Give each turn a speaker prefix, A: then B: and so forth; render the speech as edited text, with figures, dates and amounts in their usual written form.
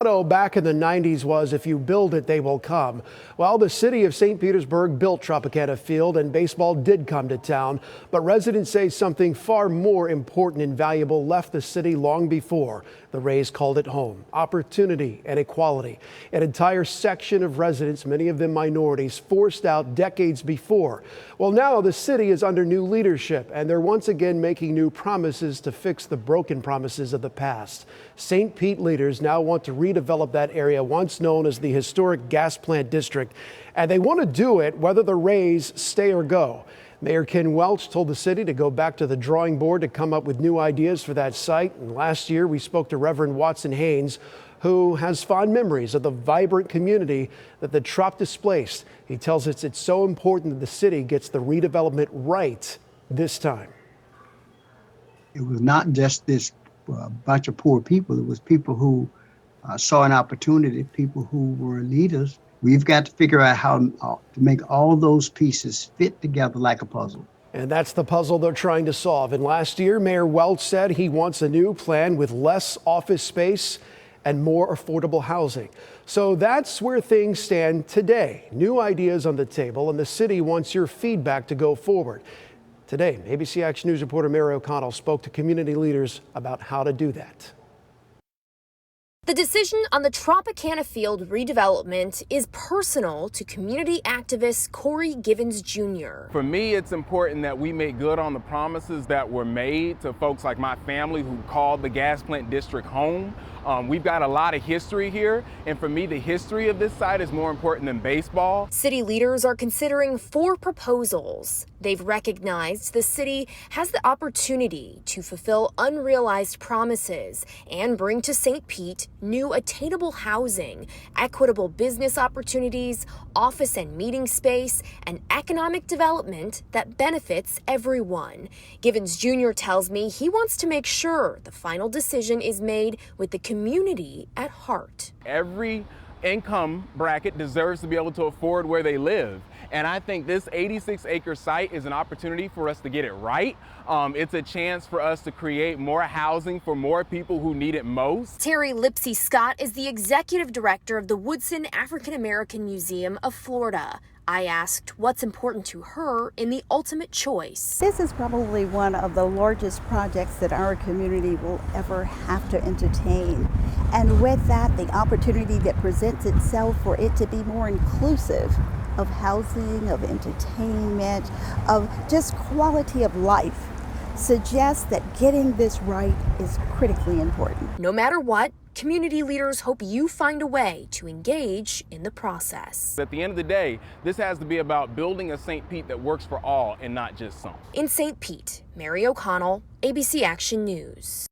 A: Motto back in the 90s was, if you build it, they will come. Well, the city of St. Petersburg built Tropicana Field and baseball did come to town, but residents say something far more important and valuable left the city long before the Rays called it home: opportunity and equality. An entire section of residents, many of them minorities, forced out decades before. Well, now the city is under new leadership and they're once again making new promises to fix the broken promises of the past. St. Pete leaders now want to redevelop that area once known as the historic gas plant district, and they want to do it whether the Rays stay or go. Mayor Ken Welch told the city to go back to the drawing board to come up with new ideas for that site. And last year we spoke to Reverend Watson Haynes, who has fond memories of the vibrant community that the Trop displaced. He tells us it's so important that the city gets the redevelopment right this time.
B: It was not just this bunch of poor people. It was people who saw an opportunity, people who were leaders. We've got to figure out how to make all those pieces fit together like a puzzle.
A: And that's the puzzle they're trying to solve. And last year, Mayor Welch said he wants a new plan with less office space and more affordable housing. So that's where things stand today. New ideas on the table, and the city wants your feedback to go forward. Today, ABC Action News reporter Mary O'Connell spoke to community leaders about how to do that.
C: The decision on the Tropicana Field redevelopment is personal to community activist Corey Givens Jr.
D: For me, it's important that we make good on the promises that were made to folks like my family who called the gas plant district home. We've got a lot of history here, and for me, the history of this site is more important than baseball.
C: City leaders are considering 4 proposals. They've recognized the city has the opportunity to fulfill unrealized promises and bring to St. Pete new attainable housing, equitable business opportunities, office and meeting space, and economic development that benefits everyone. Givens Jr. tells me he wants to make sure the final decision is made with the community at heart.
D: Every income bracket deserves to be able to afford where they live. And I think this 86-acre site is an opportunity for us to get it right. It's a chance for us to create more housing for more people who need it most.
C: Terry Lipsy Scott is the executive director of the Woodson African American Museum of Florida. I asked what's important to her in the ultimate choice.
E: This is probably one of the largest projects that our community will ever have to entertain. And with that, the opportunity that presents itself for it to be more inclusive of housing, of entertainment, of just quality of life suggests that getting this right is critically important.
C: No matter what, community leaders hope you find a way to engage in the process.
D: At the end of the day, this has to be about building a St. Pete that works for all and not just some.
C: In St. Pete, Mary O'Connell, ABC Action News.